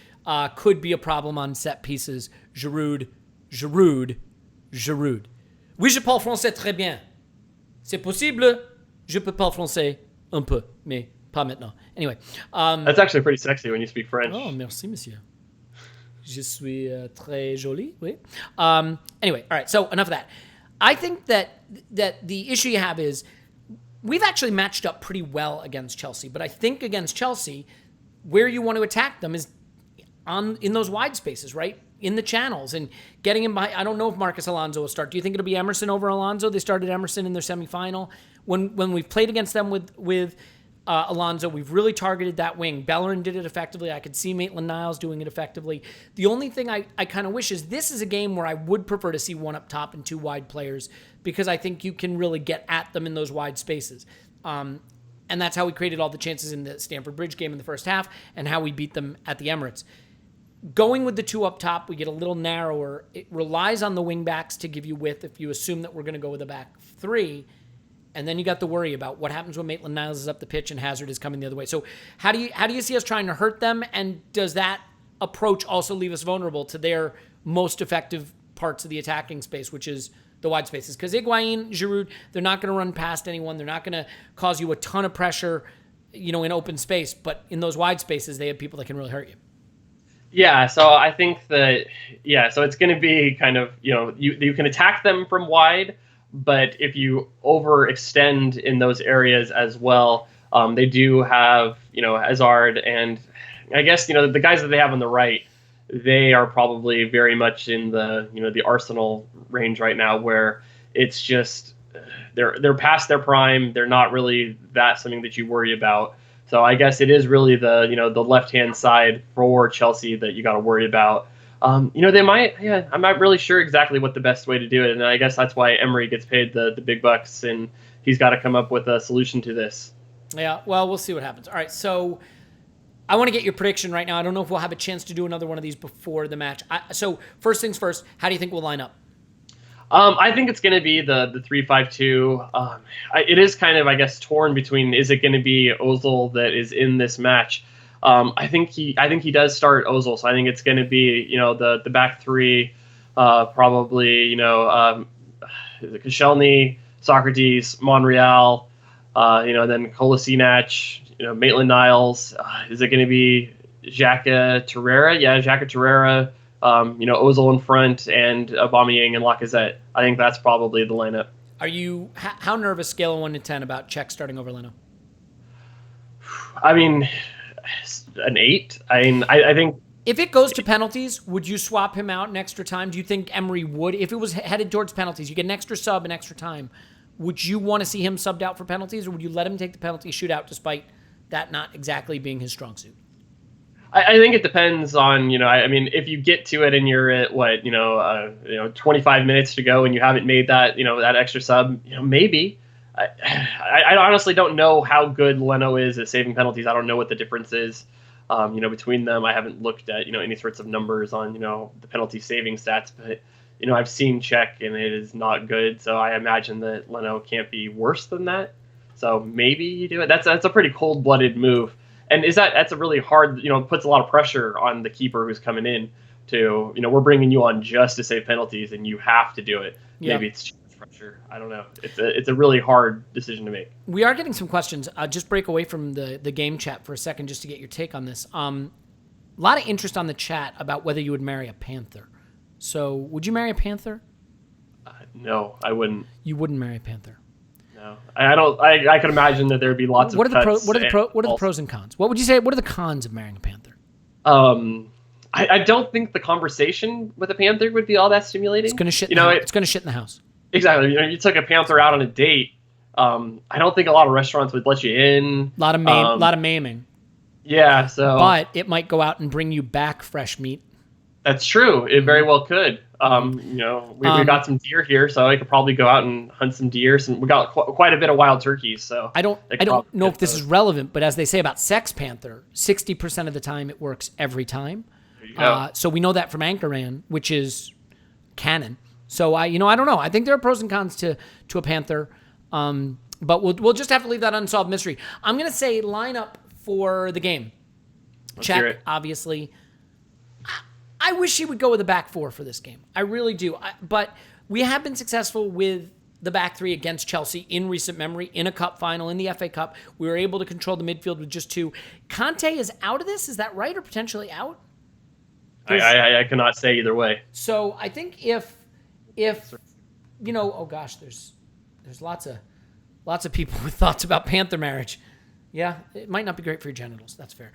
could be a problem on set pieces. Giroud. Oui, je parle français très bien. C'est possible. Je peux parler français un peu, mais pas maintenant. Anyway. That's actually pretty sexy when you speak French. Oh, merci, monsieur. Je suis très jolie, oui. Anyway, all right, so enough of that. I think that the issue you have is we've actually matched up pretty well against Chelsea, but I think against Chelsea, where you want to attack them is in those wide spaces, right? In the channels and getting him by. I don't know if Marcus Alonso will start. Do you think it'll be Emerson over Alonso? They started Emerson in their semifinal. When we've played against them with Alonso, we've really targeted that wing. Bellerin did it effectively. I could see Maitland-Niles doing it effectively. The only thing I kind of wish is this is a game where I would prefer to see one up top and two wide players, because I think you can really get at them in those wide spaces. And that's how we created all the chances in the Stamford Bridge game in the first half and how we beat them at the Emirates. Going with the two up top, we get a little narrower. It relies on the wing backs to give you width if you assume that we're going to go with a back three. And then you got to worry about what happens when Maitland-Niles is up the pitch and Hazard is coming the other way. So how do you see us trying to hurt them? And does that approach also leave us vulnerable to their most effective parts of the attacking space, which is the wide spaces? Because Higuain, Giroud, they're not going to run past anyone. They're not going to cause you a ton of pressure, in open space. But in those wide spaces, they have people that can really hurt you. Yeah, so I think that, so it's going to be kind of, you can attack them from wide, but if you overextend in those areas as well, they do have, Hazard, and I guess, the guys that they have on the right, they are probably very much in the, the Arsenal range right now, where it's just, they're past their prime. They're not really something that you worry about. So I guess it is really the left-hand side for Chelsea that you got to worry about. They might, I'm not really sure exactly what the best way to do it. And I guess that's why Emery gets paid the big bucks, and he's got to come up with a solution to this. Yeah, well, we'll see what happens. All right, so I want to get your prediction right now. I don't know if we'll have a chance to do another one of these before the match. So first things first, how do you think we'll line up? I think it's going to be the 3-5-2. It is kind of, I guess, torn between, is it going to be Ozil that is in this match? I think he does start Ozil, so I think it's going to be the back three, probably Koscielny, Socrates, Monreal, then Kolasinac, Maitland-Niles. Is it going to be Xhaka, Torreira? Yeah, Xhaka, Torreira. Ozil in front and Aubameyang and Lacazette. I think that's probably the lineup. Are you how nervous, scale of 1 to 10, about Czech starting over Leno? I mean, an 8. I think if it goes to penalties, would you swap him out in extra time? Do you think Emery would? If it was headed towards penalties, you get an extra sub and extra time. Would you want to see him subbed out for penalties, or would you let him take the penalty shootout despite that not exactly being his strong suit? I think it depends on, if you get to it and you're at 25 minutes to go and you haven't made that, that extra sub, maybe. I honestly don't know how good Leno is at saving penalties. I don't know what the difference is, between them. I haven't looked at, any sorts of numbers on, the penalty saving stats, but, I've seen Czech and it is not good. So I imagine that Leno can't be worse than that. So maybe you do it. That's a pretty cold-blooded move. And that's a really hard, puts a lot of pressure on the keeper who's coming in to, we're bringing you on just to save penalties and you have to do it. Yeah. Maybe it's too much pressure. I don't know. It's a really hard decision to make. We are getting some questions. Just break away from the game chat for a second just to get your take on this. A lot of interest on the chat about whether you would marry a Panther. So would you marry a Panther? No, I wouldn't. You wouldn't marry a Panther. No, I don't. I can imagine that there'd be lots of cuts. What are the pros and cons? What would you say? What are the cons of marrying a Panther? I don't think the conversation with a Panther would be all that stimulating. It's gonna shit. It's gonna shit in the house. Exactly. You took a Panther out on a date. I don't think a lot of restaurants would let you in. A lot of maiming. Yeah. So. But it might go out and bring you back fresh meat. That's true. It very well could. We got some deer here, so I could probably go out and hunt some deer. We got quite a bit of wild turkeys. So I don't know if this is relevant, but as they say about Sex Panther, 60% of the time it works every time. So we know that from Anchorman, which is canon. So I don't know. I think there are pros and cons to a Panther, but we'll just have to leave that unsolved mystery. I'm gonna say lineup for the game. Check, obviously. I wish he would go with a back four for this game. I really do. But we have been successful with the back three against Chelsea in recent memory, in a cup final, in the FA Cup. We were able to control the midfield with just two. Conte is out of this. Is that right, or potentially out? I cannot say either way. So I think if oh gosh, there's lots of people with thoughts about Panther marriage. Yeah, it might not be great for your genitals. That's fair.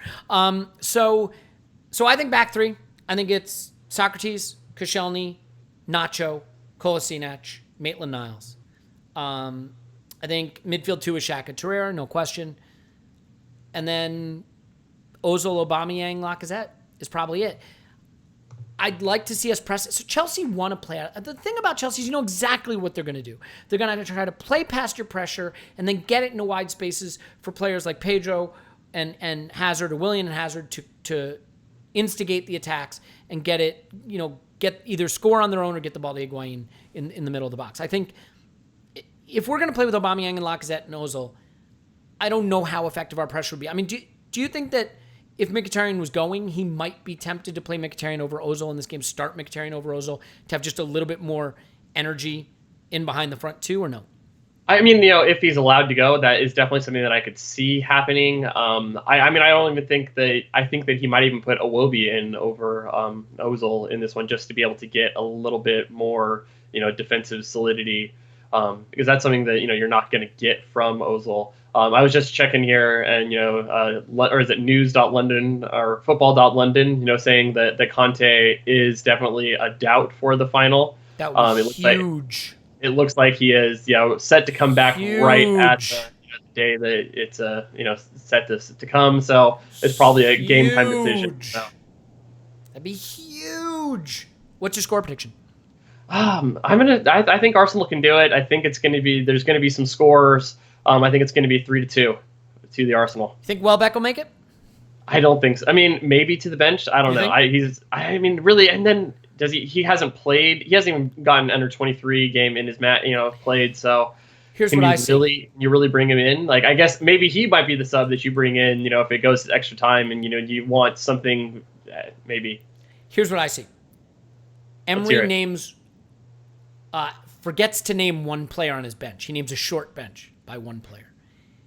So I think back three. I think it's Socrates, Koscielny, Nacho, Kolasinac, Maitland-Niles. I think midfield two is Xhaka, Torreira, no question. And then Ozil, Aubameyang, Lacazette is probably it. I'd like to see us press it. So Chelsea want to play out. The thing about Chelsea is you know exactly what they're going to do. They're going to try to play past your pressure and then get it into wide spaces for players like Pedro and Hazard, or Willian and Hazard to instigate the attacks and get it, get either score on their own or get the ball to Higuain in the middle of the box. I think if we're going to play with Aubameyang and Lacazette and Ozil, I don't know how effective our pressure would be. I mean, do you think that if Mkhitaryan was going, he might be tempted to play Mkhitaryan over Ozil in this game, start Mkhitaryan over Ozil to have just a little bit more energy in behind the front two, or no? I mean, if he's allowed to go, that is definitely something that I could see happening. I don't even think that. I think that he might even put Iwobi in over Ozil in this one, just to be able to get a little bit more, defensive solidity, because that's something that you're not going to get from Ozil. I was just checking here, and or is it news.london or football.london? Saying that Conte is definitely a doubt for the final. That was huge. It looks like he is, set to come back right at the day that it's set to come. So it's probably a game time decision. So. That'd be huge. What's your score prediction? I think Arsenal can do it. I think there's going to be some scores. I think it's going to be 3-2 to the Arsenal. You think Welbeck will make it? I don't think so. I mean, maybe to the bench. I don't know. Really, and then. Does he hasn't played. He hasn't even gotten under 23 game in his played. So here's what I see. You really bring him in. Like, I guess maybe he might be the sub that you bring in, if it goes to extra time and, you want something, maybe. Here's what I see. Emery forgets to name one player on his bench. He names a short bench by one player.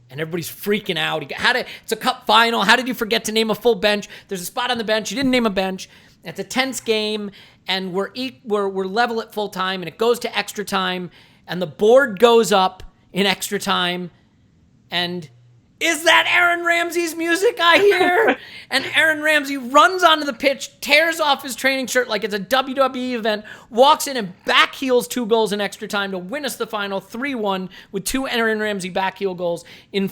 And everybody's freaking out. It's a cup final. How did you forget to name a full bench? There's a spot on the bench. You didn't name a bench. It's a tense game, and we're level at full time, and it goes to extra time, and the board goes up in extra time, and is that Aaron Ramsey's music I hear? And Aaron Ramsey runs onto the pitch, tears off his training shirt like it's a WWE event, walks in and backheels 2 goals in extra time to win us the final 3-1 with 2 Aaron Ramsey backheel goals in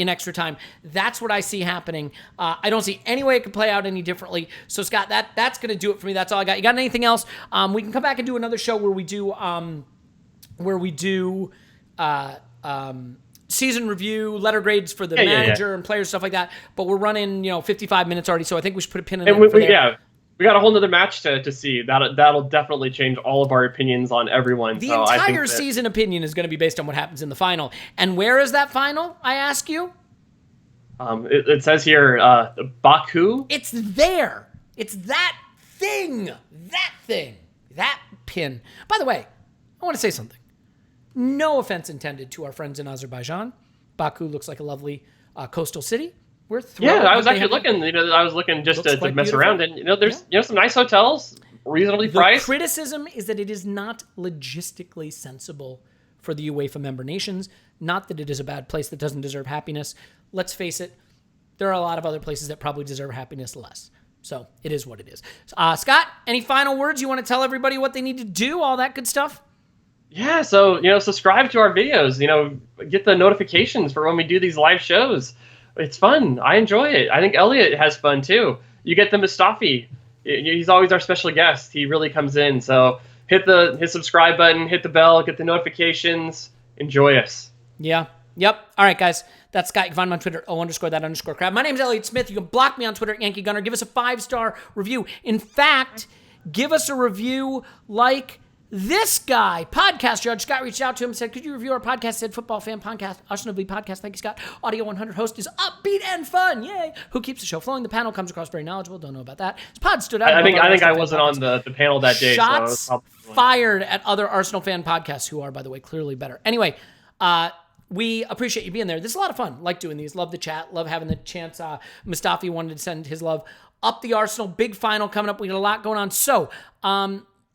extra time. That's what I see happening. I don't see any way it could play out any differently. So Scott, that's going to do it for me. That's all I got. You got anything else? We can come back and do another show where we do season review, letter grades for the manager and players, stuff like that. But we're running, 55 minutes already, so I think we should put a pin in it. We got a whole nother match to see. That'll definitely change all of our opinions on everyone. The entire season opinion is going to be based on what happens in the final. And where is that final, I ask you? It says here, Baku. It's there. It's that thing. That pin. By the way, I want to say something. No offense intended to our friends in Azerbaijan. Baku looks like a lovely coastal city. We're thrilled. Yeah, I was actually looking. I was looking just to mess beautiful. Around, and there's some nice hotels, reasonably priced. The criticism is that it is not logistically sensible for the UEFA member nations. Not that it is a bad place that doesn't deserve happiness. Let's face it, there are a lot of other places that probably deserve happiness less. So it is what it is. Scott, any final words? You want to tell everybody what they need to do, all that good stuff? Yeah, so, subscribe to our videos, get the notifications for when we do these live shows. It's fun. I enjoy it. I think Elliot has fun too. You get the Mustafi. He's always our special guest. He really comes in. So hit the subscribe button, hit the bell, get the notifications. Enjoy us. Yeah. Yep. All right, guys. That's Scott. You can find him on Twitter, _that_crab. My name's Elliot Smith. You can block me on Twitter at Yankee Gunner. Give us a 5-star review. In fact, give us a review like this guy. Podcast Judge Scott reached out to him and said, could you review our podcast? Said Football Fan Podcast, Arsenal V Podcast. Thank you, Scott. Audio 100 host is upbeat and fun. Yay. Who keeps the show flowing? The panel comes across very knowledgeable. Don't know about that. His pod stood out. I think I wasn't on the panel that day. Shots so fired at other Arsenal fan podcasts who are, by the way, clearly better. Anyway, we appreciate you being there. This is a lot of fun. Like doing these. Love the chat. Love having the chance. Mustafi wanted to send his love up the Arsenal. Big final coming up. We got a lot going on. So,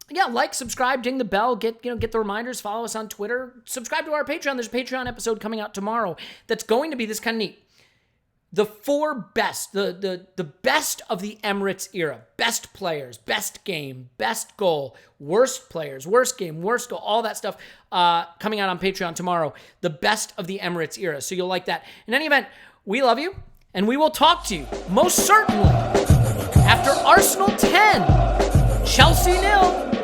yeah, like, subscribe, ding the bell, get the reminders, follow us on Twitter, subscribe to our Patreon. There's a Patreon episode coming out tomorrow that's going to be this kind of neat. The 4 best, the best of the Emirates era, best players, best game, best goal, worst players, worst game, worst goal, all that stuff coming out on Patreon tomorrow. The best of the Emirates era. So you'll like that. In any event, we love you, and we will talk to you most certainly after Arsenal 10, Chelsea 0.